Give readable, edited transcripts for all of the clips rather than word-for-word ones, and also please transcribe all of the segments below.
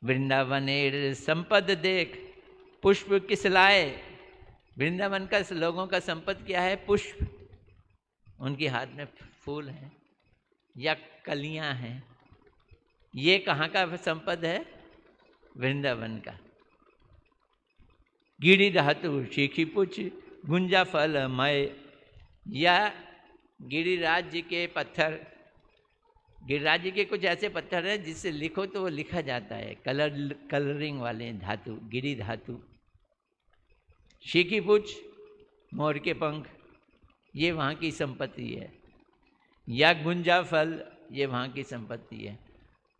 वृंदावनेर संपद देख पुष्प किस लाए। वृंदावन का लोगों का संपद क्या है? पुष्प। उनके हाथ में फूल हैं या कलियां हैं। ये कहाँ का संपद है? वृंदावन का। गिरी धातु शीखी पुछ गुंजा फल मय, या गिरिराज जी के पत्थर। गिरिराज जी के कुछ ऐसे पत्थर हैं जिससे लिखो तो वो लिखा जाता है, कलरिंग वाले धातु, गिरी धातु। शीखी पुछ मोर के पंख, ये वहाँ की संपत्ति है। या गुंजा फल, ये वहाँ की संपत्ति है।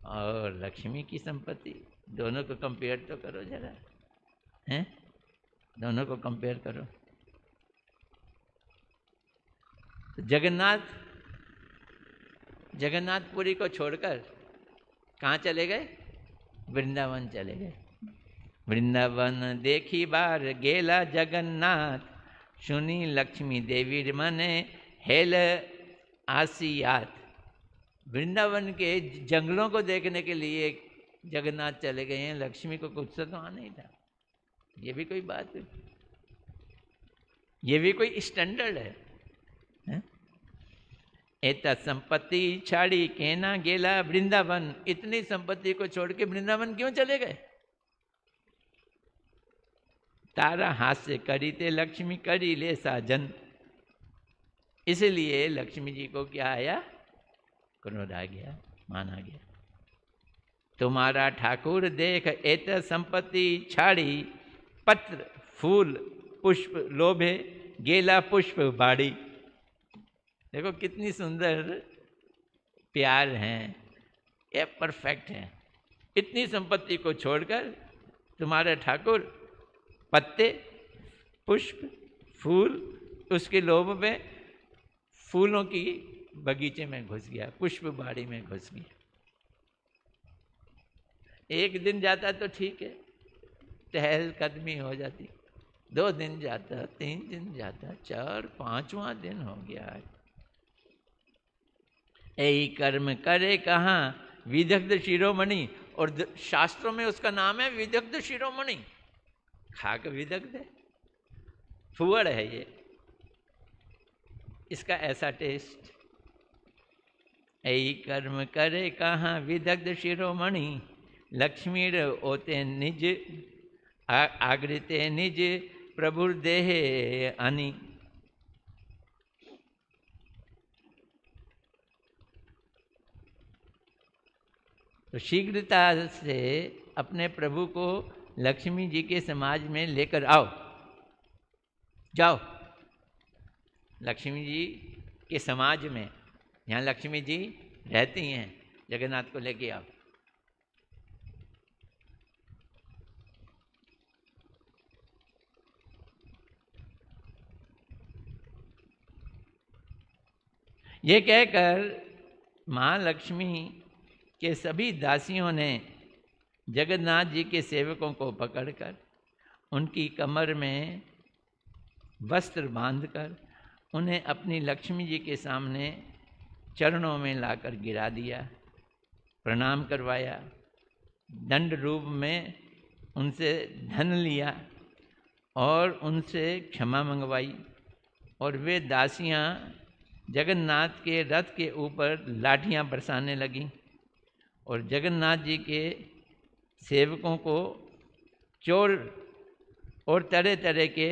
और लक्ष्मी की संपत्ति, दोनों को कंपेयर तो करो जरा, हैं? दोनों को कंपेयर करो। तो जगन्नाथपुरी को छोड़कर कहाँ चले गए? वृंदावन चले गए। वृंदावन देखी बार गेला जगन्नाथ, सुनी लक्ष्मी देवी मने हेल आसियात। वृंदावन के जंगलों को देखने के लिए जगन्नाथ चले गए हैं, लक्ष्मी को कुछ तो आना ही था। ये भी कोई बात है? ये भी कोई स्टैंडर्ड है? एता संपत्ति छाड़ी केना गेला वृंदावन। इतनी संपत्ति को छोड़ के वृंदावन क्यों चले गए? तारा हास्य करी ते लक्ष्मी करी ले साजन। इसलिए लक्ष्मी जी को क्या आया? क्रोध आ गया, माना गया। तुम्हारा ठाकुर देख एत संपत्ति छाड़ी, पत्र फूल पुष्प लोभे गेला पुष्प बाड़ी। देखो कितनी सुंदर प्यार हैं, ये परफेक्ट हैं। इतनी संपत्ति को छोड़कर तुम्हारे ठाकुर पत्ते पुष्प फूल, उसके लोभ में फूलों की बगीचे में घुस गया, पुष्प बाड़ी में घुस गया। एक दिन जाता तो ठीक है, टहल कदमी हो जाती। 2 दिन जाता, 3 दिन जाता, 4 5वां दिन हो गया। ऐ कर्म करे कहाँ विदग्ध शिरोमणि। और शास्त्रों में उसका नाम है विदग्ध शिरोमणि। खाक विदग्ध है, फुअड़ है ये, इसका ऐसा टेस्ट। ऐ कर्म करे कहाँ विदग्ध शिरोमणि, लक्ष्मी ओते निज आगृते निज प्रभुर देहे अनि। तो शीघ्रता से अपने प्रभु को लक्ष्मी जी के समाज में लेकर आओ, जाओ लक्ष्मी जी के समाज में, यहाँ लक्ष्मी जी रहती हैं, जगन्नाथ को लेके आओ। ये कहकर माँ लक्ष्मी के सभी दासियों ने जगन्नाथ जी के सेवकों को पकड़कर उनकी कमर में वस्त्र बांधकर उन्हें अपनी लक्ष्मी जी के सामने चरणों में लाकर गिरा दिया, प्रणाम करवाया, दंड रूप में उनसे धन लिया और उनसे क्षमा मंगवाई। और वे दासियां जगन्नाथ के रथ के ऊपर लाठियां बरसाने लगीं और जगन्नाथ जी के सेवकों को चोर और तरह तरह के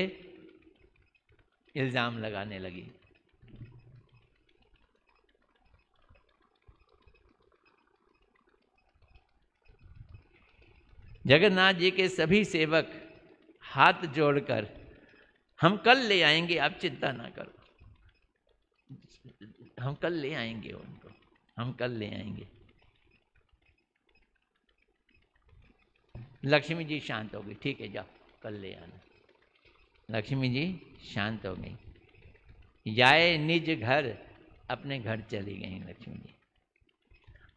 इल्ज़ाम लगाने लगी। जगन्नाथ जी के सभी सेवक हाथ जोड़कर, हम कल ले आएंगे, आप चिंता ना करो, हम कल ले आएंगे उनको, हम कल ले आएंगे। लक्ष्मी जी शांत हो गई, ठीक है जाओ कल ले आना। लक्ष्मी जी शांत हो गई, जाए निज घर, अपने घर चली गई लक्ष्मी जी।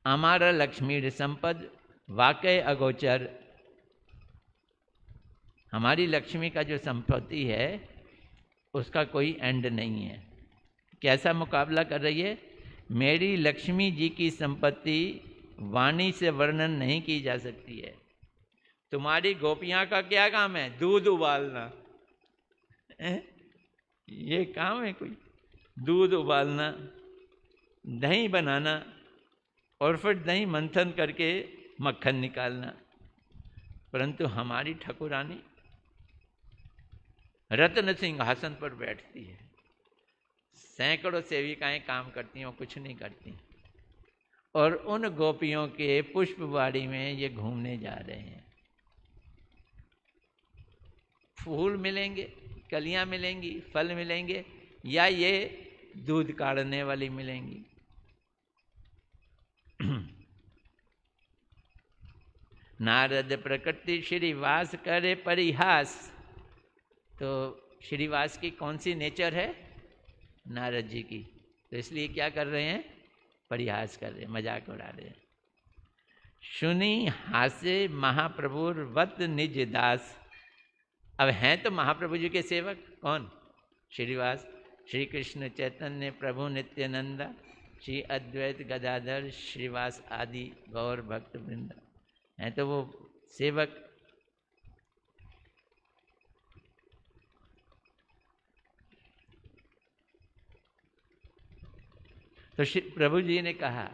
हमारा लक्ष्मी संपद वाकई अगोचर। हमारी लक्ष्मी का जो संपत्ति है उसका कोई एंड नहीं है। कैसा मुकाबला कर रही है? मेरी लक्ष्मी जी की संपत्ति वाणी से वर्णन नहीं की जा सकती है। तुम्हारी गोपियां का क्या काम है? दूध उबालना। ये काम है कोई? दूध उबालना, दही बनाना और फिर दही मंथन करके मक्खन निकालना। परंतु हमारी ठाकुरानी रत्न सिंहासन पर बैठती है, सैकड़ों सेविकाएं काम करती हैं और कुछ नहीं करती। और उन गोपियों के पुष्पवाड़ी में ये घूमने जा रहे हैं। फूल मिलेंगे, कलियां मिलेंगी, फल मिलेंगे, या ये दूध काढ़ने वाली मिलेंगी। नारद प्रकृति श्रीवास करे परिहास। तो श्रीवास की कौन सी नेचर है? नारद जी की। तो इसलिए क्या कर रहे हैं? परिहास कर रहे हैं, मजाक उड़ा रहे हैं। सुनी हासे महाप्रभुर वत निज दास। अब हैं तो महाप्रभु जी के सेवक कौन? श्रीवास, श्री कृष्ण चैतन्य प्रभु नित्यानंदा, श्री अद्वैत गदाधर श्रीवास आदि गौर भक्त वृंद हैं तो वो सेवक। तो श्री प्रभु जी ने कहा,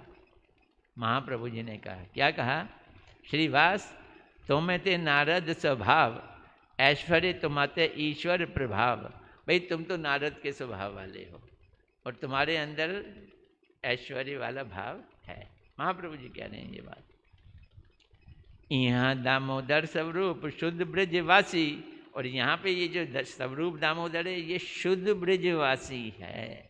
महाप्रभु जी ने कहा, क्या कहा? श्रीवास तुम्हें ते नारद स्वभाव, ऐश्वर्य तुम्हाते ईश्वर प्रभाव। भाई तुम तो नारद के स्वभाव वाले हो और तुम्हारे अंदर ऐश्वर्य वाला भाव है। महाप्रभु जी कह रहे हैं ये बात। यहाँ दामोदर स्वरूप शुद्ध ब्रजवासी, और यहाँ पे ये जो स्वरूप दामोदर है ये शुद्ध ब्रजवासी है।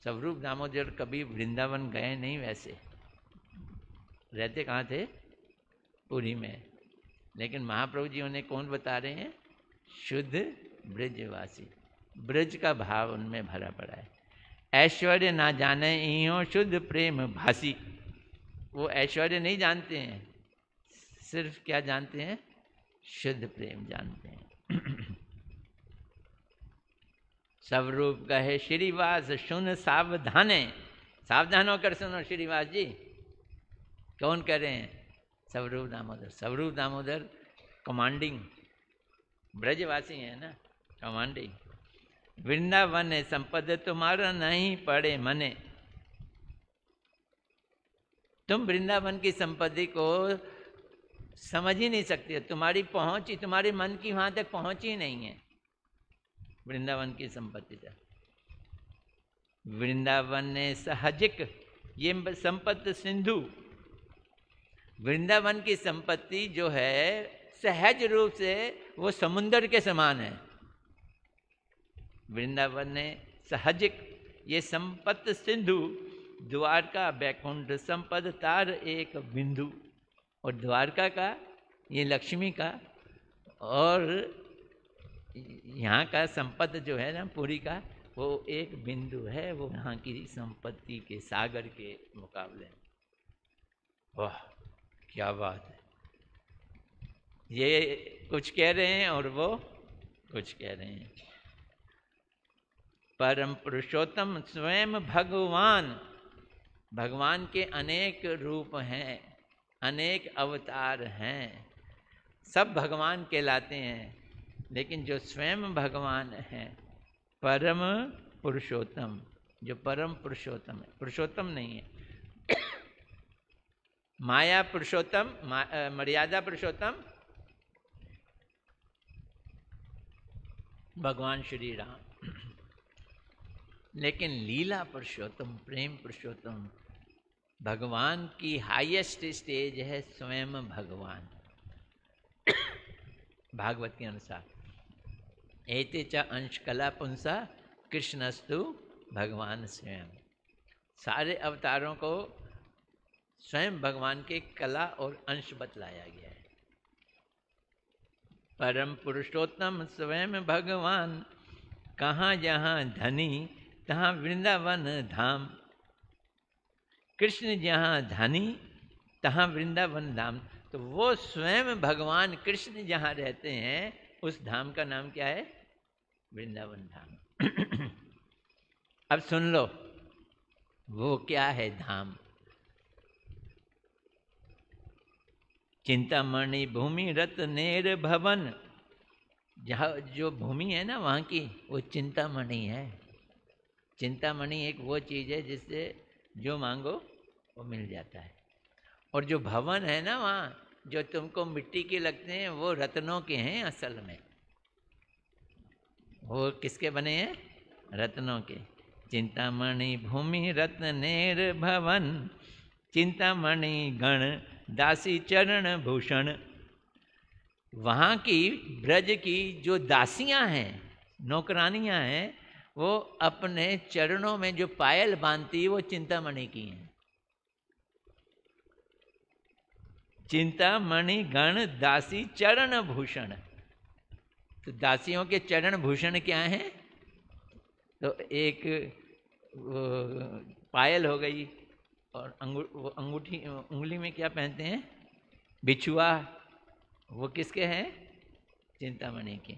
स्वरूप दामोदर कभी वृंदावन गए नहीं, वैसे रहते कहाँ थे? पुरी में। लेकिन महाप्रभु जी उन्हें कौन बता रहे हैं? शुद्ध ब्रजवासी। ब्रज का भाव उनमें भरा पड़ा है। ऐश्वर्य ना जाने इहो शुद्ध प्रेम भासी। वो ऐश्वर्य नहीं जानते हैं, सिर्फ क्या जानते हैं? शुद्ध प्रेम जानते हैं। स्वरूप कहे श्रीवास सुन सावधाने। सावधान होकर सुनो श्रीवास जी। कौन कह रहे हैं? स्वरूप दामोदर। स्वरूप दामोदर कमांडिंग ब्रजवासी है ना, कमांडिंग। वृंदावन संपद तुम्हारा नहीं पड़े मने। तुम वृंदावन की संपत्ति को समझ ही नहीं सकते, तुम्हारी पहुंच ही, तुम्हारे मन की वहां तक पहुंच ही नहीं है वृंदावन की संपत्ति तक। वृंदावन ने सहजिक, ये संपत्ति सिंधु। वृंदावन की संपत्ति जो है सहज रूप से वो समुन्दर के समान है। वृंदावन ने सहजिक, ये संपत्ति सिंधु। द्वारका बैकुंठ संपद तार एक बिंदु। और द्वारका का, ये लक्ष्मी का, और यहाँ का संपद जो है ना पुरी का, वो एक बिंदु है, वो यहाँ की संपत्ति के सागर के मुकाबले। वाह क्या बात है! ये कुछ कह रहे हैं और वो कुछ कह रहे हैं। परम पुरुषोत्तम स्वयं भगवान। भगवान के अनेक रूप हैं, अनेक अवतार हैं, सब भगवान कहलाते हैं। लेकिन जो स्वयं भगवान हैं, परम पुरुषोत्तम, जो परम पुरुषोत्तम है, पुरुषोत्तम नहीं है। माया पुरुषोत्तम, मर्यादा पुरुषोत्तम भगवान श्री राम। लेकिन लीला पुरुषोत्तम, प्रेम पुरुषोत्तम, भगवान की हाईएस्ट स्टेज है स्वयं भगवान। भागवत के अनुसार एते च अंश कला पुंसा कृष्णस्तु भगवान स्वयं। सारे अवतारों को स्वयं भगवान के कला और अंश बतलाया गया है। परम पुरुषोत्तम स्वयं भगवान, कहाँ जहाँ धनी तहाँ वृंदावन धाम। कृष्ण जहाँ धनी तहाँ वृंदावन धाम। तो वो स्वयं भगवान कृष्ण जहाँ रहते हैं उस धाम का नाम क्या है? वृंदावन धाम। अब सुन लो वो क्या है धाम। चिंतामणि भूमि रत्नेर भवन, जहाँ जो भूमि है ना वहाँ की, वो चिंतामणि है। चिंतामणि एक वो चीज़ है जिससे जो मांगो वो मिल जाता है। और जो भवन है ना वहाँ, जो तुमको मिट्टी के लगते हैं, वो रत्नों के हैं असल में। वो किसके बने हैं? रत्नों के। चिंतामणि भूमि रत्नेर भवन, चिंतामणि गण दासी चरण भूषण। वहाँ की ब्रज की जो दासियाँ हैं, नौकरानियाँ हैं, वो अपने चरणों में जो पायल बांधती, वो चिंतामणि की हैं। चिंतामणि गण दासी चरण भूषण। तो दासियों के चरण भूषण क्या हैं? तो एक पायल हो गई, और अंगूठी, उंगली में क्या पहनते हैं? बिछुआ। वो किसके हैं? चिंतामणि के।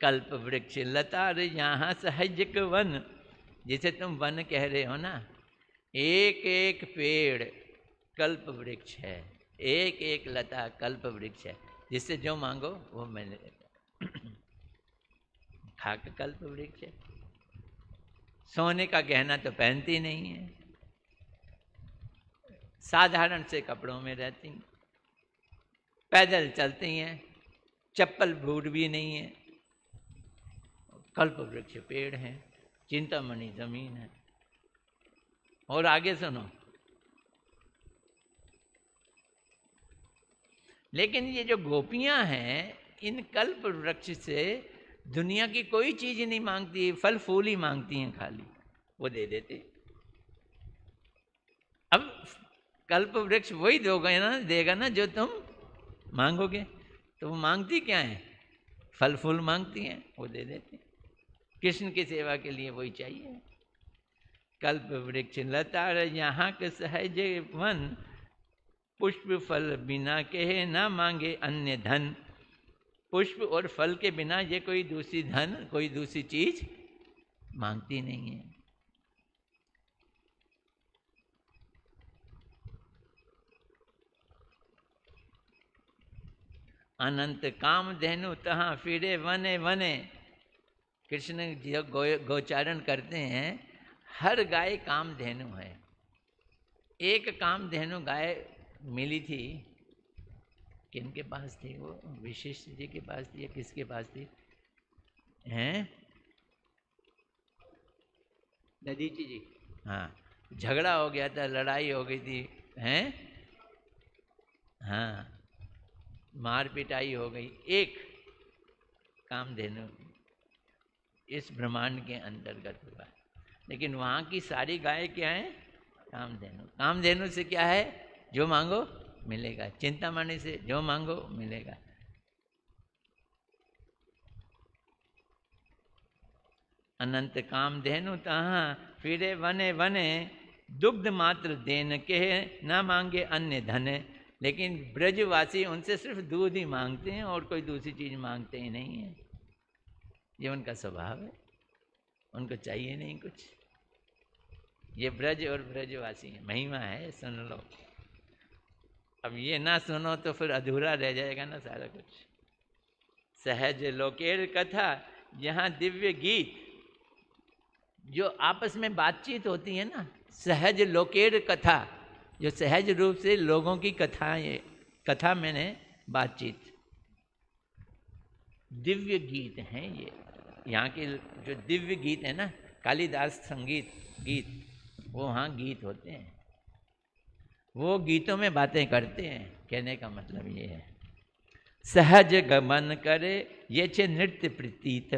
कल्प वृक्ष लतार यहाँ सहजक वन, जिसे तुम वन कह रहे हो ना, एक एक पेड़ कल्प वृक्ष है, एक एक लता कल्प वृक्ष है, जिससे जो मांगो वो मिलेगा। खाक कल्प वृक्ष है। सोने का गहना तो पहनती नहीं है, साधारण से कपड़ों में रहती हैं, पैदल चलती हैं, चप्पल बूट भी नहीं है। कल्प वृक्ष पेड़ हैं, चिंतामणि जमीन है। और आगे सुनो, लेकिन ये जो गोपियां हैं, इन कल्प वृक्ष से दुनिया की कोई चीज नहीं मांगती, फल फूल ही मांगती हैं खाली, वो दे देते। अब कल्प वृक्ष वही देगा ना जो तुम मांगोगे। तो वो मांगती क्या है? फल फूल मांगती हैं, वो दे देते। कृष्ण की सेवा के लिए वही चाहिए। कल्प वृक्ष लतार यहाँ के सहज वन, पुष्प फल बिना कहे ना मांगे अन्य धन। पुष्प और फल के बिना ये कोई दूसरी धन, कोई दूसरी चीज मांगती नहीं है। अनंत काम धेनु तहाँ फिरे वने वने। कृष्ण जो गोचारण करते हैं, हर गाय काम धेनु है। एक काम धेनु गाय मिली थी, किनके पास थी वो? विशिष्ट जी के पास थी या किसके पास थी? हैं? दधीची जी। हाँ, झगड़ा हो गया था, लड़ाई हो गई थी, हैं? हाँ, मार पिटाई हो गई। एक कामधेनु इस ब्रह्मांड के अंतर्गत हुआ, लेकिन वहाँ की सारी गाय क्या है? कामधेनु। कामधेनु से क्या है? जो मांगो मिलेगा। चिंतामणि से जो मांगो मिलेगा। अनंत कामधेनु तहाँ फिरे वने वने, दुग्ध मात्र देन के ना मांगे अन्य धन। लेकिन ब्रजवासी उनसे सिर्फ दूध ही मांगते हैं और कोई दूसरी चीज मांगते ही नहीं है। ये उनका स्वभाव है, उनको चाहिए नहीं कुछ। ये ब्रज और ब्रजवासी है, महिमा है, सुन लो। अब ये ना सुनो तो फिर अधूरा रह जाएगा ना सारा कुछ। सहज लोकेर कथा, यहाँ दिव्य गीत, जो आपस में बातचीत होती है ना, सहज लोकेर कथा, जो सहज रूप से लोगों की कथाएं, कथा मैंने बातचीत, दिव्य गीत हैं ये। यहाँ के जो दिव्य गीत है ना, कालिदास संगीत गीत, वो वहाँ गीत होते हैं, वो गीतों में बातें करते हैं। कहने का मतलब ये है, सहज गमन करे ये छे नृत्य प्रतीत।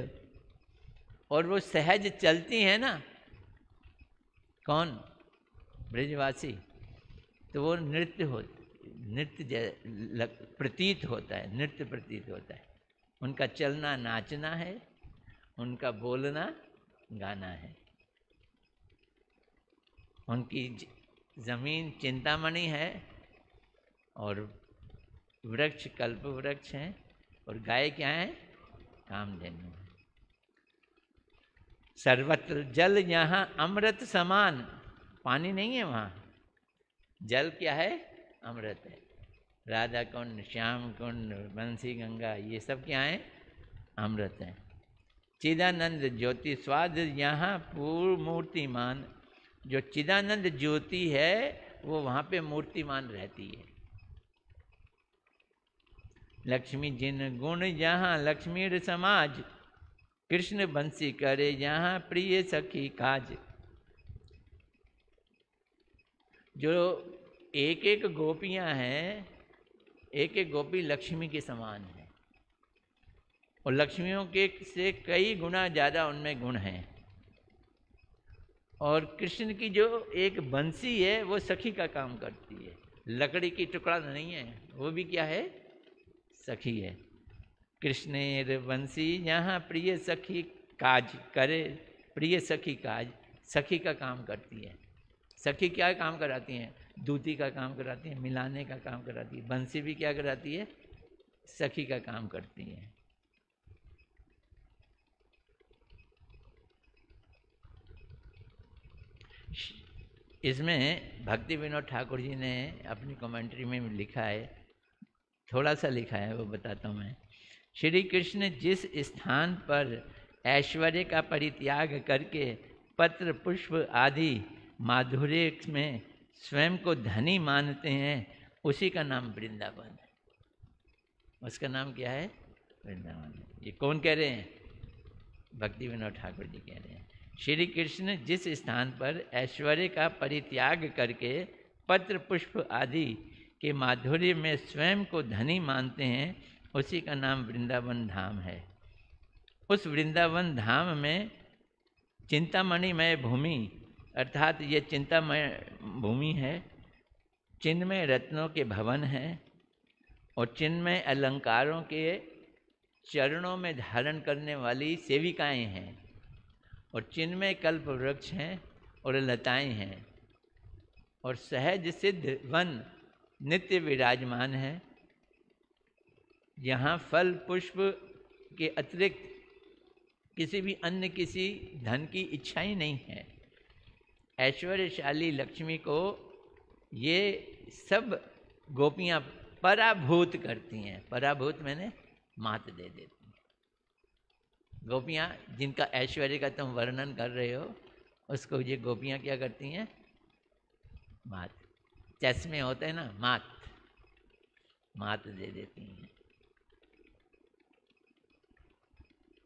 और वो सहज चलती है ना, कौन? ब्रजवासी। तो वो नृत्य प्रतीत होता है, नृत्य प्रतीत होता है। उनका चलना नाचना है, उनका बोलना गाना है। उनकी जमीन चिंतामणि है और वृक्ष कल्प वृक्ष हैं, और गाय क्या है? कामधेनु। सर्वत्र जल यहाँ अमृत समान। पानी नहीं है वहाँ, जल क्या है? अमृत है। राधा कुंड, श्याम कुंड, बंसी गंगा, ये सब क्या है? अमृत है। चिदानंद ज्योति स्वाद यहाँ पूर्ण मूर्तिमान, जो चिदानंद ज्योति है वो वहाँ पे मूर्तिमान रहती है। लक्ष्मी जिन गुण जहाँ लक्ष्मीर समाज, कृष्ण बंसी करे जहाँ प्रिय सखी काज। जो एक एक गोपियाँ हैं, एक एक गोपी लक्ष्मी के समान है, और लक्ष्मियों के से कई गुना ज़्यादा उनमें गुण हैं। और कृष्ण की जो एक बंसी है वो सखी का काम करती है, लकड़ी की टुकड़ा नहीं है, वो भी क्या है? सखी है। कृष्णेर बंसी यहाँ प्रिय सखी काज करे, प्रिय सखी काज, सखी का काम करती है। सखी क्या काम कराती हैं? दूती का काम कराती है, मिलाने का काम कराती है। बंसी भी क्या कराती है? सखी का काम करती है। इसमें भक्ति विनोद ठाकुर जी ने अपनी कमेंट्री में लिखा है, थोड़ा सा लिखा है, वो बताता हूँ मैं। श्री कृष्ण जिस स्थान पर ऐश्वर्य का परित्याग करके पत्र पुष्प आदि माधुर्य में स्वयं को धनी मानते हैं, उसी का नाम वृंदावन है। उसका नाम क्या है? वृंदावन। ये कौन कह रहे हैं? भक्ति विनोद ठाकुर जी कह रहे हैं। श्री कृष्ण जिस स्थान पर ऐश्वर्य का परित्याग करके पत्र पुष्प आदि के माधुर्य में स्वयं को धनी मानते हैं, उसी का नाम वृंदावन धाम है। उस वृंदावन धाम में चिंतामणिमय भूमि, अर्थात ये चिंतामय भूमि है, चिन्मय रत्नों के भवन हैं और चिन्मय अलंकारों के चरणों में धारण करने वाली सेविकाएं हैं, और चिन्मय कल्प वृक्ष हैं और लताएं हैं, और सहज सिद्ध वन नित्य विराजमान है। यहाँ फल पुष्प के अतिरिक्त किसी भी अन्य किसी धन की इच्छा ही नहीं है। ऐश्वर्यशाली लक्ष्मी को ये सब गोपियाँ पराभूत करती हैं। पराभूत मैंने मात दे देती हैं। गोपियाँ जिनका ऐश्वर्य का तुम वर्णन कर रहे हो, उसको ये गोपियाँ क्या करती हैं? मात। चेस में होता है ना, मात दे देती हैं।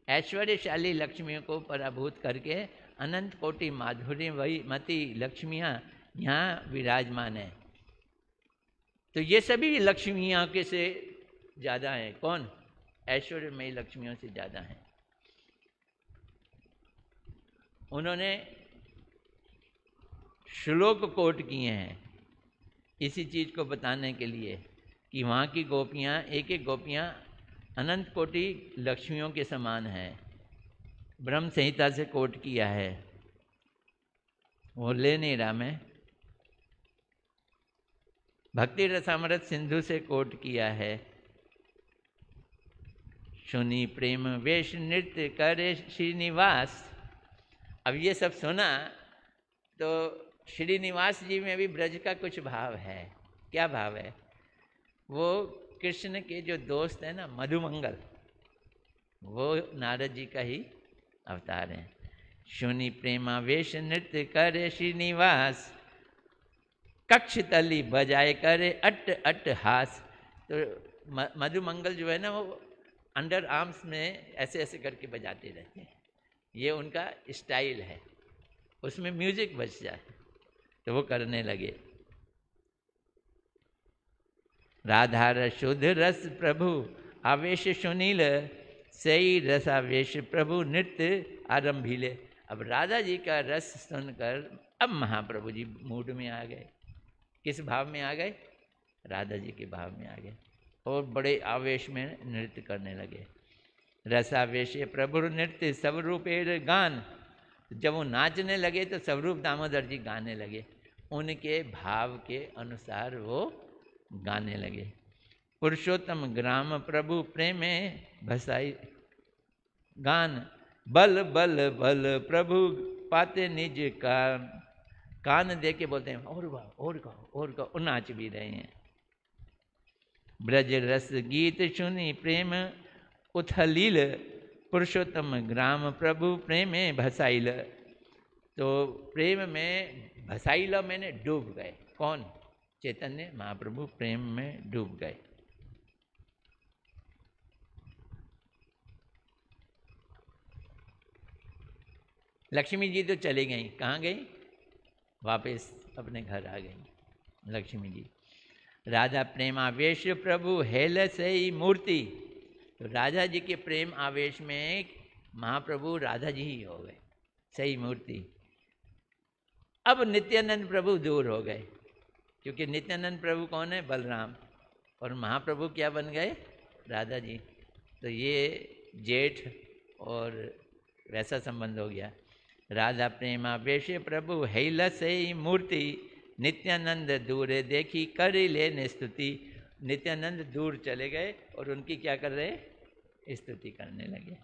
ऐश्वर्यशाली लक्ष्मियों को पराभूत करके अनंत कोटि माधुर्य वही मती लक्ष्मियाँ यहाँ विराजमान है। तो ये सभी लक्ष्मियाँ के से ज़्यादा हैं। कौन? ऐश्वर्यमयी लक्ष्मियों से ज़्यादा हैं। उन्होंने श्लोक कोट किए हैं इसी चीज़ को बताने के लिए कि वहाँ की गोपियाँ, एक एक गोपियाँ अनंत कोटि लक्ष्मियों के समान हैं। ब्रह्म संहिता से कोट किया है, वो ले नहीं रहा मैं। भक्ति रसामृत सिंधु से कोट किया है। सुनी प्रेम वेश नृत्य करे श्रीनिवास। अब ये सब सुना तो श्रीनिवास जी में भी ब्रज का कुछ भाव है। क्या भाव है? वो कृष्ण के जो दोस्त हैं ना, मधुमंगल, वो नारद जी का ही अवतार हैं। सुनी प्रेमावेश नृत्य करे श्रीनिवास, कक्ष तली बजाए करे अट अट हास। तो मधुमंगल जो है ना, वो अंडर आर्म्स में ऐसे ऐसे करके बजाते रहते हैं। ये उनका स्टाइल है। उसमें म्यूजिक बज जाए तो वो करने लगे। राधा रसुध रस प्रभु आवेश सुनील, सही रसावेश प्रभु नृत्य आरंभीले। अब राधा जी का रस सुनकर अब महाप्रभु जी मूड में आ गए। किस भाव में आ गए? राधा जी के भाव में आ गए और बड़े आवेश में नृत्य करने लगे। रसावेश प्रभु नृत्य स्वरूपेर गान। जब वो नाचने लगे तो स्वरूप दामोदर जी गाने लगे, उनके भाव के अनुसार वो गाने लगे। पुरुषोत्तम ग्राम प्रभु प्रेमे भसाई गान, बल बल बल प्रभु पाते निज का। कान दे के बोलते हैं और गाओ और गाओ और गाओ, नाच भी रहे हैं। ब्रज रस गीत सुनी प्रेम उथलील, पुरुषोत्तम ग्राम प्रभु प्रेमे भसाइल। तो प्रेम में भसाइल मैंने डूब गए। कौन? चैतन्य महाप्रभु प्रेम में डूब गए। लक्ष्मी जी तो चली गई, कहाँ गई? वापस अपने घर आ गई लक्ष्मी जी। राजा प्रेमावेश प्रभु हेल सही मूर्ति। तो राजा जी के प्रेम आवेश में महाप्रभु राधा जी ही हो गए, सही मूर्ति। अब नित्यानंद प्रभु दूर हो गए, क्योंकि नित्यानंद प्रभु कौन है? बलराम। और महाप्रभु क्या बन गए? राधा जी। तो ये जेठ और वैसा संबंध हो गया। राधा प्रेमावेश प्रभु हेल सही मूर्ति, नित्यानंद दूर देखी कर लेने स्तुति। नित्यानंद दूर चले गए और उनकी क्या कर रहे? स्तुति करने लगे।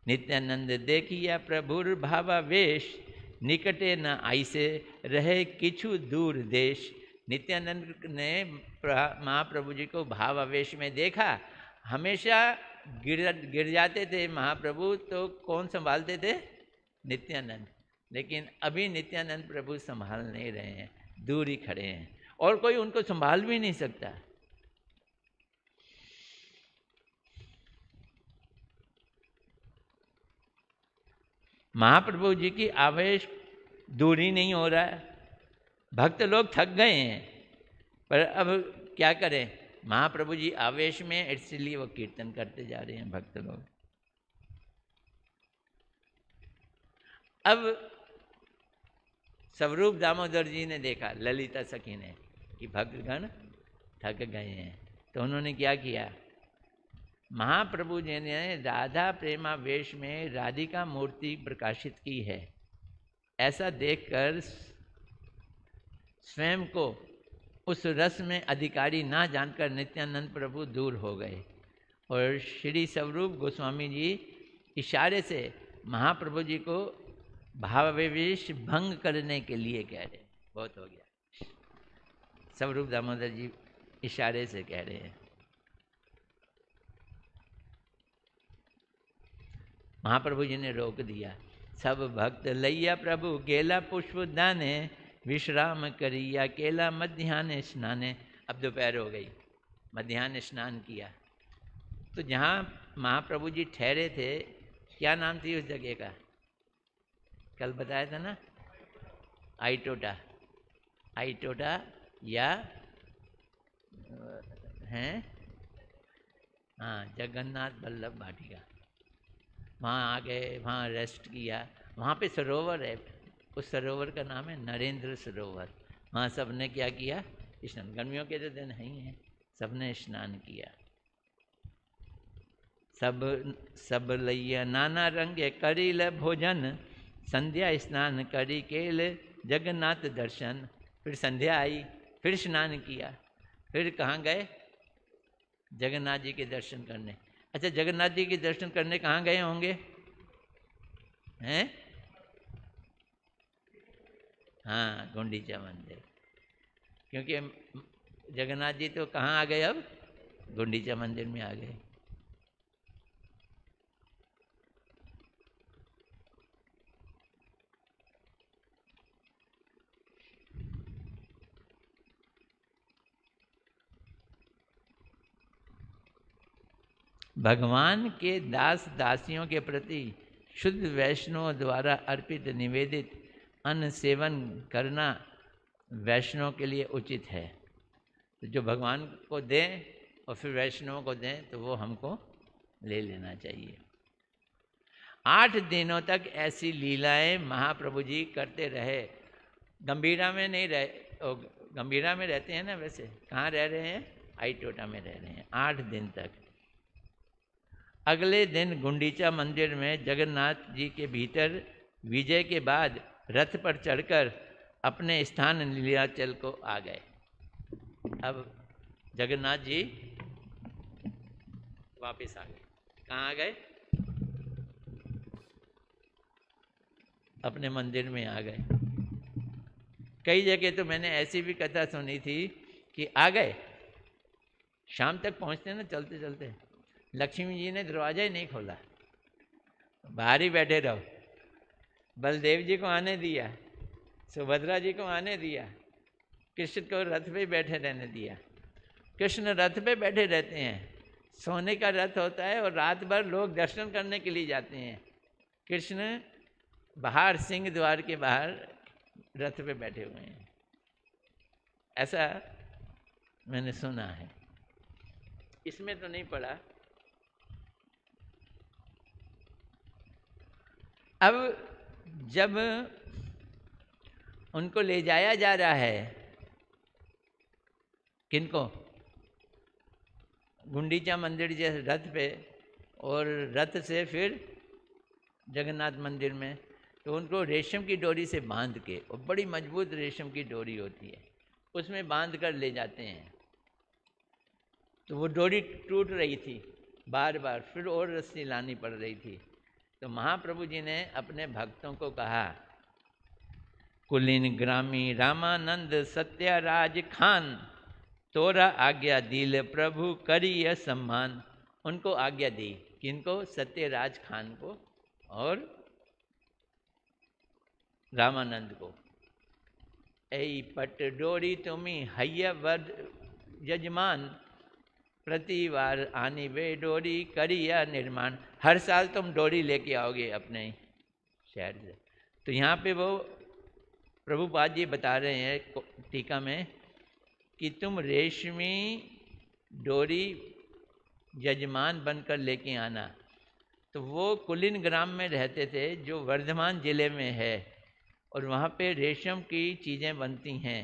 नित्यानंद देखिया प्रभुर भावावेश, निकटे न आइसे रहे किछु दूर देश। नित्यानंद ने महाप्रभु जी को भावावेश में देखा। हमेशा गिर जाते थे महाप्रभु, तो कौन संभालते थे? नित्यानंद। लेकिन अभी नित्यानंद प्रभु संभाल नहीं रहे हैं, दूर ही खड़े हैं, और कोई उनको संभाल भी नहीं सकता। महाप्रभु जी की आवेश दूर ही नहीं हो रहा है। भक्त लोग थक गए हैं, पर अब क्या करें? महाप्रभु जी आवेश में, इसलिए वो कीर्तन करते जा रहे हैं भक्त लोग। अब स्वरूप दामोदर जी ने देखा, ललिता सखी ने, कि भक्तगण थक गए हैं, तो उन्होंने क्या किया? महाप्रभु जी ने राधा प्रेमावेश में राधिका मूर्ति प्रकाशित की है, ऐसा देखकर स्वयं को उस रस में अधिकारी ना जानकर नित्यानंद प्रभु दूर हो गए। और श्री स्वरूप गोस्वामी जी इशारे से महाप्रभु जी को भावावेश भंग करने के लिए कह रहे हैं। बहुत हो गया, स्वरूप दामोदर जी इशारे से कह रहे हैं। महाप्रभु जी ने रोक दिया। सब भक्त लैया प्रभु गेला पुष्प दाने, विश्राम करिया केला मध्यान्ह स्नाने। अब दोपहर हो गई, मध्यान्ह स्नान किया। तो जहाँ महाप्रभु जी ठहरे थे, क्या नाम थी उस जगह का? कल बताया था ना, आइटोटा। आइटोटा या हैं, हाँ, जगन्नाथ वल्लभ वाटिका। वहाँ आ गए, वहाँ रेस्ट किया। वहाँ पे सरोवर है, उस सरोवर का नाम है नरेंद्र सरोवर। वहाँ सब ने क्या किया? स्नान। गर्मियों के तो दिन है ही हैं, सब ने स्नान किया। सब लैया नाना रंग करिल भोजन, संध्या स्नान करी केल जगन्नाथ दर्शन। फिर संध्या आई, फिर स्नान किया, फिर कहाँ गए? जगन्नाथ जी के दर्शन करने। अच्छा, जगन्नाथ जी के दर्शन करने कहाँ गए होंगे? हैं? हाँ, गुंडीचा मंदिर। क्योंकि जगन्नाथ जी तो कहाँ आ गए? अब गुंडीचा मंदिर में आ गए। भगवान के दास दासियों के प्रति शुद्ध वैष्णव द्वारा अर्पित निवेदित अन्न सेवन करना वैष्णव के लिए उचित है। तो जो भगवान को दें और फिर वैष्णव को दें, तो वो हमको ले लेना चाहिए। 8 दिनों तक ऐसी लीलाएं महाप्रभु जी करते रहे। गंभीरा में नहीं रहे, गंभीरा में रहते हैं ना, वैसे कहाँ रह रहे हैं? आइटोटा में रह रहे हैं 8 दिन तक। अगले दिन गुंडीचा मंदिर में जगन्नाथ जी के भीतर विजय के बाद रथ पर चढ़कर अपने स्थान नीलाचल को आ गए। अब जगन्नाथ जी वापस आ गए। कहाँ आ गए? अपने मंदिर में आ गए। कई जगह तो मैंने ऐसी भी कथा सुनी थी कि आ गए शाम तक पहुँचते ना चलते चलते, लक्ष्मी जी ने दरवाज़ा ही नहीं खोला, बाहर ही बैठे रहो। बलदेव जी को आने दिया, सुभद्रा जी को आने दिया, कृष्ण को रथ पे बैठे रहने दिया। कृष्ण रथ पे बैठे रहते हैं, सोने का रथ होता है और रात भर लोग दर्शन करने के लिए जाते हैं। कृष्ण बाहर सिंह द्वार के बाहर रथ पे बैठे हुए हैं, ऐसा मैंने सुना है। इसमें तो नहीं पढ़ा। अब जब उनको ले जाया जा रहा है, किनको? गुंडीचा मंदिर जैसे रथ पे, और रथ से फिर जगन्नाथ मंदिर में, तो उनको रेशम की डोरी से बांध के, और बड़ी मजबूत रेशम की डोरी होती है, उसमें बांध कर ले जाते हैं। तो वो डोरी टूट रही थी बार बार, फिर और रस्सी लानी पड़ रही थी। तो महाप्रभु जी ने अपने भक्तों को कहा, कुलीन ग्रामी रामानंद सत्याराज खान, तोरा आज्ञा दिल प्रभु करिय सम्मान। उनको आज्ञा दी, किनको? सत्यराज खान को और रामानंद को। ऐ पट डोरी तुम्ही हैया वद यजमान, प्रतिवार आनी वे डोरी करिया निर्माण। हर साल तुम डोरी लेके आओगे अपने शहर से। तो यहाँ पे वो प्रभुपाद जी बता रहे हैं टीका में कि तुम रेशमी डोरी यजमान बनकर लेके आना। तो वो कुलीन ग्राम में रहते थे, जो वर्धमान जिले में है, और वहाँ पे रेशम की चीज़ें बनती हैं,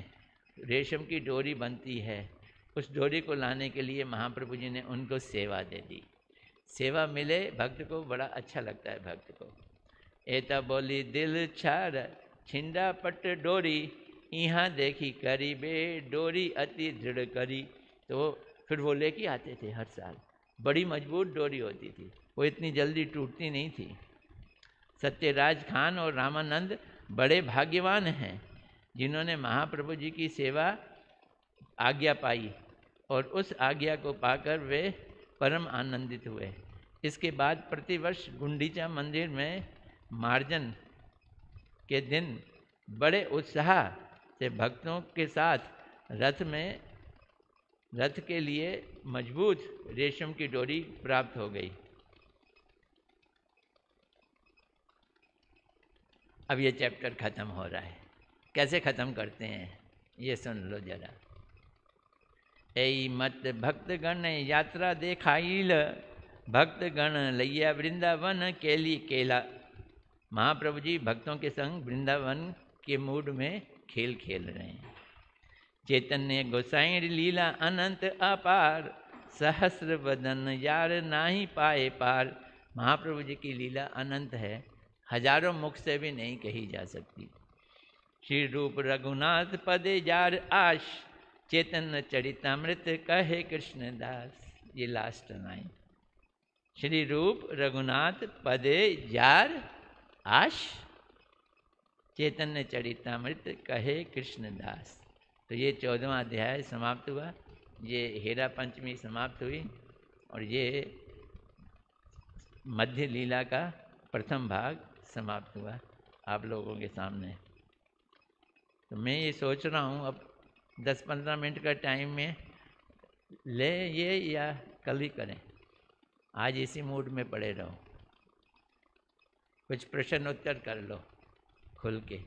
रेशम की डोरी बनती है। उस डोरी को लाने के लिए महाप्रभु जी ने उनको सेवा दे दी। सेवा मिले भक्त को, बड़ा अच्छा लगता है भक्त को। एता बोली दिल छाड़ छिंडा पट डोरी, यहाँ देखी करी बे डोरी अति दृढ़ करी। तो फिर वो लेके आते थे हर साल, बड़ी मजबूत डोरी होती थी, वो इतनी जल्दी टूटती नहीं थी। सत्यराज खान और रामानंद बड़े भाग्यवान हैं जिन्होंने महाप्रभु जी की सेवा आज्ञा पाई, और उस आज्ञा को पाकर वे परम आनंदित हुए। इसके बाद प्रतिवर्ष गुंडीचा मंदिर में मार्जन के दिन बड़े उत्साह से भक्तों के साथ रथ के लिए मजबूत रेशम की डोरी प्राप्त हो गई। अब ये चैप्टर ख़त्म हो रहा है। कैसे ख़त्म करते हैं ये सुन लो जरा। ऐ मत भक्तगण यात्रा देखाइल, भक्तगण लैया वृंदावन केली केला। महाप्रभु जी भक्तों के संग वृंदावन के मूड में खेल खेल रहे हैं। चैतन्य गोसाई लीला अनंत अपार, सहस्र वदन यार नाही पाए पार। महाप्रभु जी की लीला अनंत है, हजारों मुख से भी नहीं कही जा सकती। श्री रूप रघुनाथ पदे जार आश, चैतन्य चरितामृत कहे कृष्णदास। ये लास्ट लाइन। श्री रूप रघुनाथ पदे जार आश, चैतन्य चरितामृत कहे कृष्णदास। तो ये 14वां अध्याय समाप्त हुआ, ये हेरा पंचमी समाप्त हुई, और ये मध्य लीला का प्रथम भाग समाप्त हुआ आप लोगों के सामने। तो मैं ये सोच रहा हूँ अब 10-15 मिनट का टाइम में ले ये, या कल ही करें। आज इसी मूड में पड़े रहो, कुछ प्रश्न उत्तर कर लो खुल के।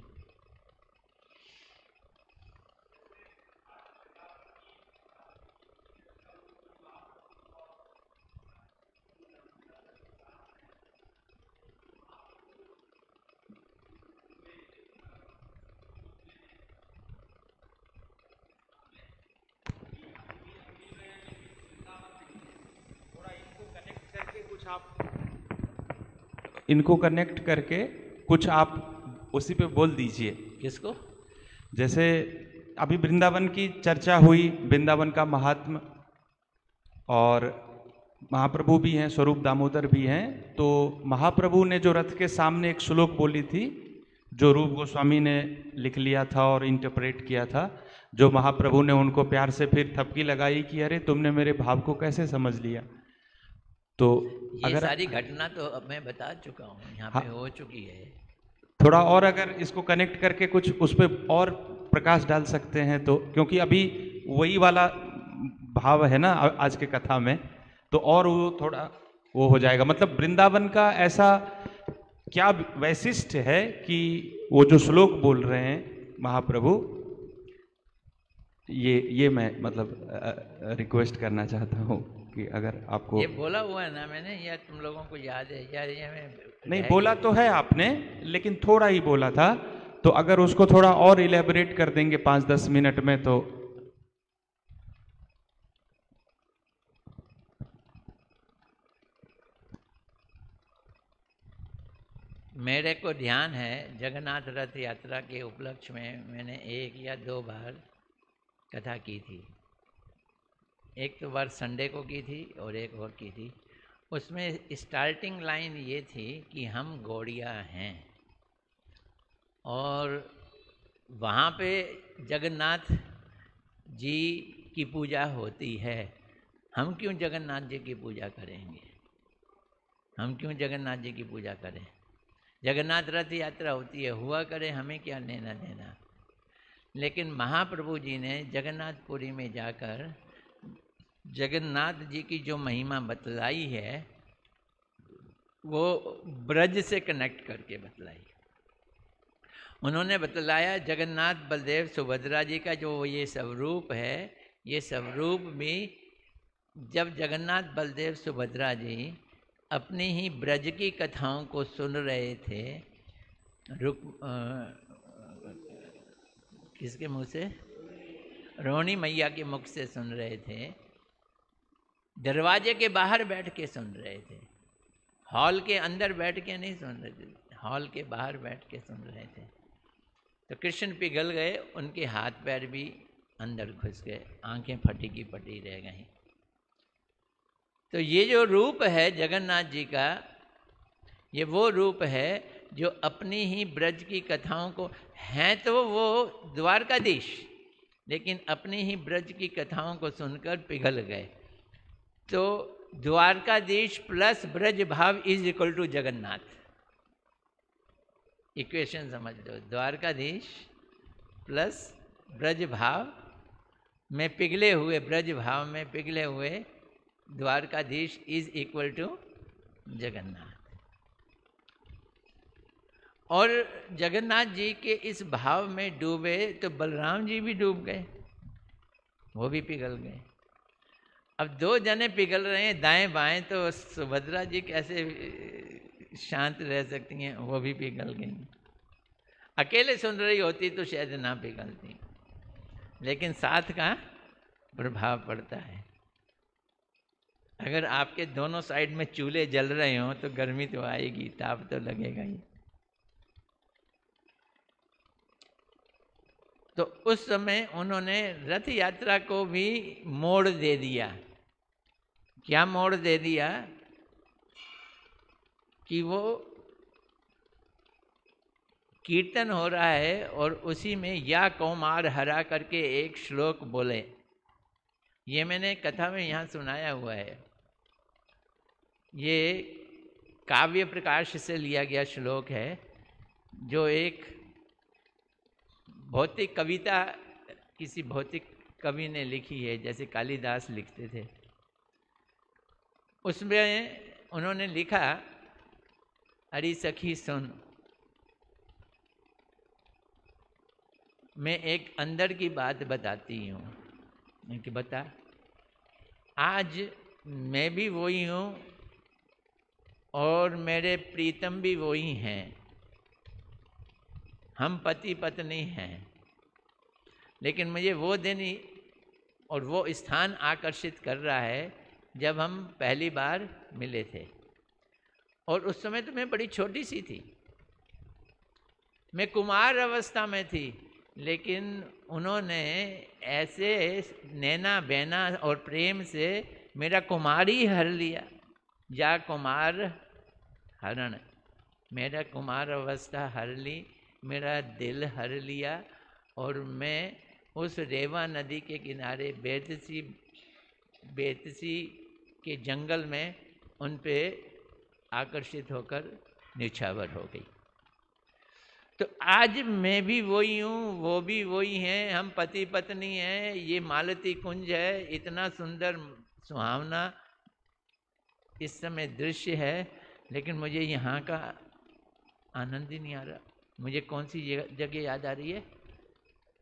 इनको कनेक्ट करके कुछ आप उसी पे बोल दीजिए। किसको? जैसे अभी वृंदावन की चर्चा हुई, वृंदावन का महात्म, और महाप्रभु भी हैं, स्वरूप दामोदर भी हैं। तो महाप्रभु ने जो रथ के सामने एक श्लोक बोली थी, जो रूप गोस्वामी ने लिख लिया था और इंटरप्रेट किया था, जो महाप्रभु ने उनको प्यार से फिर थपकी लगाई कि अरे तुमने मेरे भाव को कैसे समझ लिया। तो ये अगर सारी घटना तो अब मैं बता चुका हूँ, यहाँ पे हो चुकी है। थोड़ा और अगर इसको कनेक्ट करके कुछ उस पर और प्रकाश डाल सकते हैं तो, क्योंकि अभी वही वाला भाव है ना आज के कथा में, तो और वो थोड़ा वो हो जाएगा। मतलब वृंदावन का ऐसा क्या वैशिष्ट है कि वो जो श्लोक बोल रहे हैं महाप्रभु, ये मैं मतलब रिक्वेस्ट करना चाहता हूँ कि अगर आपको ये बोला हुआ है ना मैंने, या तुम लोगों को याद है, या ये मैं नहीं बोला तो है आपने, लेकिन थोड़ा ही बोला था, तो अगर उसको थोड़ा और इलेबोरेट कर देंगे 5-10 मिनट में तो। मेरे को ध्यान है जगन्नाथ रथ यात्रा के उपलक्ष्य में मैंने 1 या 2 बार कथा की थी। एक तो बार संडे को की थी और एक और की थी। उसमें स्टार्टिंग लाइन ये थी कि हम गौड़िया हैं, और वहाँ पे जगन्नाथ जी की पूजा होती है। हम क्यों जगन्नाथ जी की पूजा करेंगे? हम क्यों जगन्नाथ जी की पूजा करें? जगन्नाथ रथ यात्रा होती है, हुआ करे, हमें क्या लेना देना। लेकिन महाप्रभु जी ने जगन्नाथपुरी में जाकर जगन्नाथ जी की जो महिमा बतलाई है वो ब्रज से कनेक्ट करके बतलाई। उन्होंने बतलाया जगन्नाथ बलदेव सुभद्रा जी का जो ये स्वरूप है, ये स्वरूप भी जब जगन्नाथ बलदेव सुभद्रा जी अपनी ही ब्रज की कथाओं को सुन रहे थे, किसके मुँह से? रोहिणी मैया के मुख से सुन रहे थे, दरवाजे के बाहर बैठ के सुन रहे थे, हॉल के अंदर बैठ के नहीं सुन रहे थे, हॉल के बाहर बैठ के सुन रहे थे। तो कृष्ण पिघल गए, उनके हाथ पैर भी अंदर घुस गए, आंखें फटी की फटी रह गईं। तो ये जो रूप है जगन्नाथ जी का, ये वो रूप है जो अपनी ही ब्रज की कथाओं को, हैं तो वो द्वारकाधीश, लेकिन अपनी ही ब्रज की कथाओं को सुनकर पिघल गए। तो द्वारकाधीश प्लस ब्रज भाव is equal to Jagannath. Equation समझ लो, द्वारकाधीश प्लस ब्रज भाव में पिघले हुए, ब्रज भाव में पिघले हुए Dwarkadhish is equal to Jagannath. और जगन्नाथ जी के इस भाव में डूबे तो बलराम जी भी डूब गए, वो भी पिघल गए। अब 2 जने पिघल रहे हैं दाएं बाएं, तो सुभद्रा जी कैसे शांत रह सकती हैं? वो भी पिघल गई। अकेले सुन रही होती तो शायद ना पिघलती, लेकिन साथ का प्रभाव पड़ता है। अगर आपके दोनों साइड में चूल्हे जल रहे हों तो गर्मी तो आएगी, ताप तो लगेगा ही। तो उस समय उन्होंने रथ यात्रा को भी मोड़ दे दिया। क्या मोड़ दे दिया? कि वो कीर्तन हो रहा है और उसी में या कौमार हरा करके एक श्लोक बोले। ये मैंने कथा में यहाँ सुनाया हुआ है। ये काव्य प्रकाश से लिया गया श्लोक है, जो एक भौतिक कविता किसी भौतिक कवि ने लिखी है, जैसे कालिदास लिखते थे। उसमें उन्होंने लिखा, अरे सखी सुन, मैं एक अंदर की बात बताती हूँ। कि बता। आज मैं भी वही हूँ और मेरे प्रीतम भी वही हैं, हम पति पत्नी हैं, लेकिन मुझे वो दिन और वो स्थान आकर्षित कर रहा है जब हम पहली बार मिले थे। और उस समय तो मैं बड़ी छोटी सी थी, मैं कुमार अवस्था में थी, लेकिन उन्होंने ऐसे नैना बैना और प्रेम से मेरा कुमार ही हर लिया। जा कुमार हरण, मेरा कुमार अवस्था हर ली, मेरा दिल हर लिया, और मैं उस रेवा नदी के किनारे बेतसी के जंगल में उन पे आकर्षित होकर निछावर हो गई। तो आज मैं भी वही हूँ, वो भी वही हैं, हम पति पत्नी हैं, ये मालती कुंज है, इतना सुंदर सुहावना इस समय दृश्य है, लेकिन मुझे यहाँ का आनंद ही नहीं आ रहा। मुझे कौन सी जगह याद आ रही है?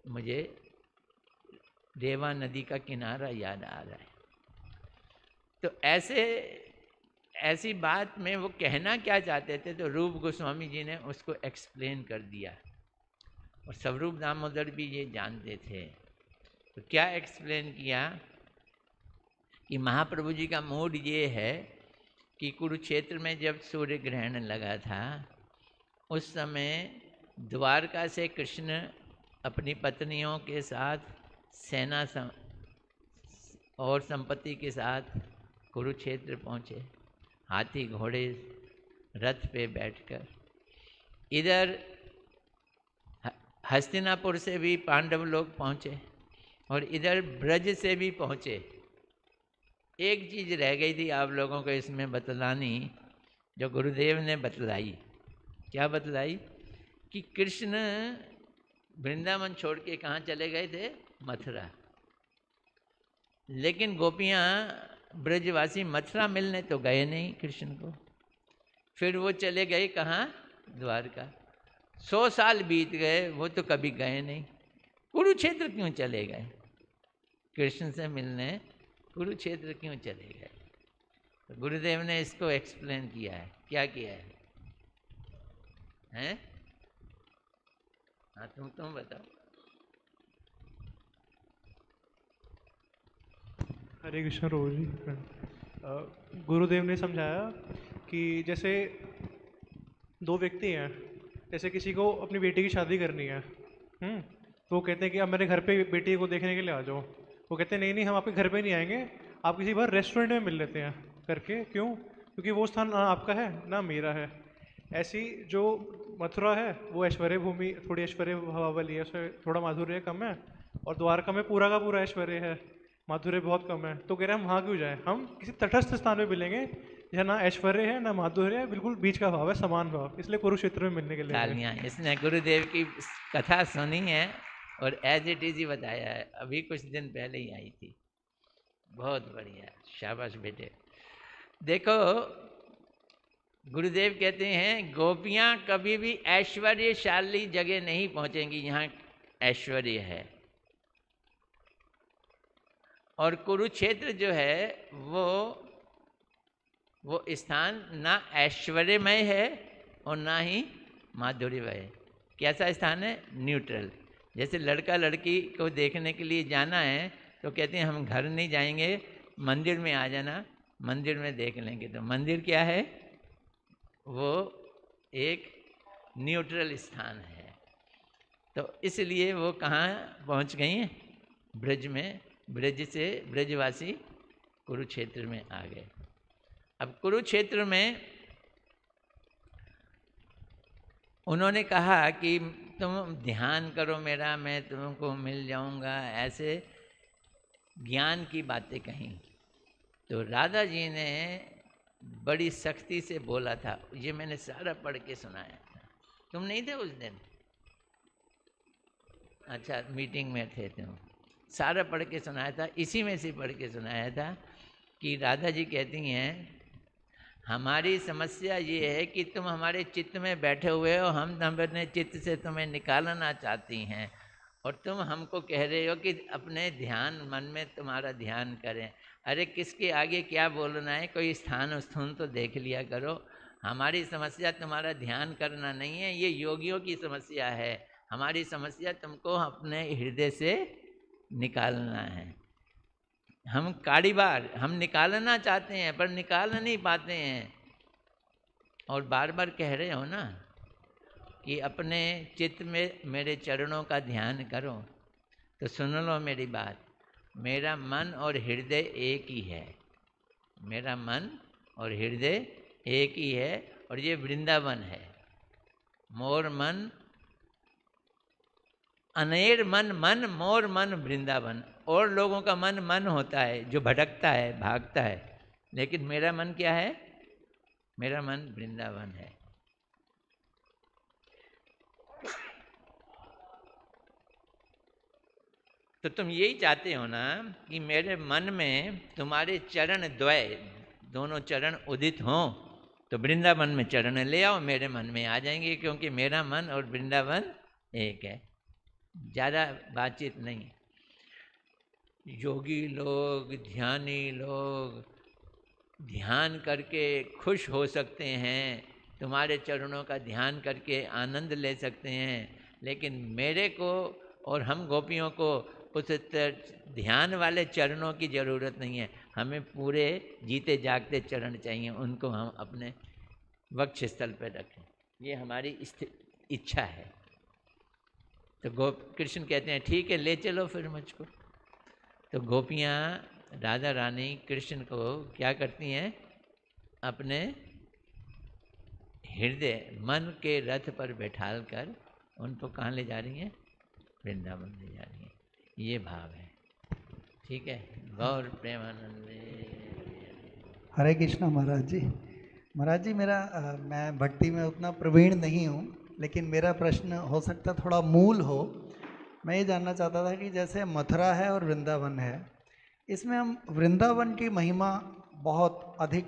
मुझे रेवा नदी का किनारा याद आ रहा है। तो ऐसी बात में वो कहना क्या चाहते थे, तो रूप गोस्वामी जी ने उसको एक्सप्लेन कर दिया, और स्वरूप दामोदर भी ये जानते थे। तो क्या एक्सप्लेन किया कि महाप्रभु जी का मूड ये है कि कुरुक्षेत्र में जब सूर्य ग्रहण लगा था, उस समय द्वारका से कृष्ण अपनी पत्नियों के साथ सेना और संपत्ति के साथ कुरुक्षेत्र पहुँचे, हाथी घोड़े रथ पे बैठकर। इधर हस्तिनापुर से भी पांडव लोग पहुँचे और इधर ब्रज से भी पहुँचे। एक चीज़ रह गई थी आप लोगों को इसमें बतलानी, जो गुरुदेव ने बतलाई। क्या बतलाई? कि कृष्ण वृंदावन छोड़ के कहाँ चले गए थे? मथुरा। लेकिन गोपियाँ ब्रजवासी मथुरा मिलने तो गए नहीं कृष्ण को, फिर वो चले गए कहाँ? द्वारका। 100 साल बीत गए, वो तो कभी गए नहीं। कुरुक्षेत्र क्यों चले गए? कृष्ण से मिलने कुरुक्षेत्र क्यों चले गए? तो गुरुदेव ने इसको एक्सप्लेन किया है। क्या किया है? हैं? हाँ, तुम बताओ। हरे कृष्ण रोज जी। गुरुदेव ने समझाया कि जैसे दो व्यक्ति हैं, जैसे किसी को अपनी बेटी की शादी करनी है, तो वो कहते हैं कि अब मेरे घर पे बेटी को देखने के लिए आ जाओ। वो कहते हैं नहीं नहीं, हम आपके घर पे नहीं आएंगे, आप किसी बार रेस्टोरेंट में मिल लेते हैं करके। क्यों? क्योंकि वो स्थान ना आपका है ना मेरा है। ऐसी जो मथुरा है वो ऐश्वर्य भूमि, थोड़ी ऐश्वर्य हवा वाली है, उसमें थोड़ा माधुर्य कम है, और द्वारका में पूरा का पूरा ऐश्वर्य है, माधुर्य बहुत कम है। तो कह रहे हैं हम वहाँ क्यों जाएं, हम किसी तटस्थ स्थान में मिलेंगे जहाँ ना ऐश्वर्य है ना माधुर्य है, बिल्कुल बीच का भाव है, समान भाव। इसलिए कुरुक्षेत्र में मिलने के लिए तालियां। इसने गुरुदेव की कथा सुनी है और एज इट इज ही बताया है, अभी कुछ दिन पहले ही आई थी। बहुत बढ़िया, शाबाश बेटे। देखो, गुरुदेव कहते हैं गोपियां कभी भी ऐश्वर्यशाली जगह नहीं पहुंचेंगी यहाँ ऐश्वर्य है, और कुरुक्षेत्र जो है वो स्थान ना ऐश्वर्यमय है और ना ही माधुर्यमय है। कैसा स्थान है? न्यूट्रल। जैसे लड़का लड़की को देखने के लिए जाना है तो कहते हैं हम घर नहीं जाएंगे, मंदिर में आ जाना, मंदिर में देख लेंगे। तो मंदिर क्या है? वो एक न्यूट्रल स्थान है। तो इसलिए वो कहाँ पहुँच गई हैं? ब्रज में। ब्रज से ब्रजवासी कुरुक्षेत्र में आ गए। अब कुरुक्षेत्र में उन्होंने कहा कि तुम ध्यान करो मेरा, मैं तुमको मिल जाऊंगा, ऐसे ज्ञान की बातें कहीं। तो राधा जी ने बड़ी सख्ती से बोला था, ये मैंने सारा पढ़ के सुनाया था। तुम नहीं थे उस दिन? अच्छा, मीटिंग में थे तुम। सारा पढ़ के सुनाया था, इसी में से पढ़ के सुनाया था कि राधा जी कहती हैं हमारी समस्या ये है कि तुम हमारे चित्त में बैठे हुए हो, हम अपने चित्त से तुम्हें निकालना चाहती हैं, और तुम हमको कह रहे हो कि अपने ध्यान मन में तुम्हारा ध्यान करें। अरे किसके आगे क्या बोलना है, कोई स्थान स्थून तो देख लिया करो। हमारी समस्या तुम्हारा ध्यान करना नहीं है, ये योगियों की समस्या है। हमारी समस्या तुमको अपने हृदय से निकालना है। हम काड़ीबार, हम निकालना चाहते हैं पर निकाल नहीं पाते हैं। और बार बार कह रहे हो ना कि अपने चित्त में मेरे चरणों का ध्यान करो। तो सुन लो मेरी बात, मेरा मन और हृदय एक ही है। मेरा मन और हृदय एक ही है, और ये वृंदावन है। मोर मन अनेर मन मन मोर मन वृंदावन। और लोगों का मन मन होता है जो भटकता है, भागता है, लेकिन मेरा मन क्या है? मेरा मन वृंदावन है। तो तुम यही चाहते हो ना कि मेरे मन में तुम्हारे चरण द्वय, दोनों चरण उदित हों, तो वृंदावन में चरण ले आओ, मेरे मन में आ जाएंगे, क्योंकि मेरा मन और वृंदावन एक है। ज़्यादा बातचीत नहीं। योगी लोग, ध्यानी लोग ध्यान करके खुश हो सकते हैं, तुम्हारे चरणों का ध्यान करके आनंद ले सकते हैं, लेकिन मेरे को और हम गोपियों को उस ध्यान वाले चरणों की ज़रूरत नहीं है। हमें पूरे जीते जागते चरण चाहिए, उनको हम अपने वक्ष स्थल पर रखें, ये हमारी इच्छा है। तो कृष्ण कहते हैं ठीक है, ले चलो फिर मुझको। तो गोपियाँ, राधा रानी कृष्ण को क्या करती हैं? अपने हृदय मन के रथ पर बैठाल कर उनको कहाँ ले जा रही हैं? वृंदावन ले जा रही हैं। ये भाव है। ठीक है, गौर प्रेमानंद। हरे कृष्णा महाराज जी। महाराज जी, मैं भक्ति में उतना प्रवीण नहीं हूँ, लेकिन मेरा प्रश्न हो सकता थोड़ा मूल हो। मैं ये जानना चाहता था कि जैसे मथुरा है और वृंदावन है, इसमें हम वृंदावन की महिमा बहुत अधिक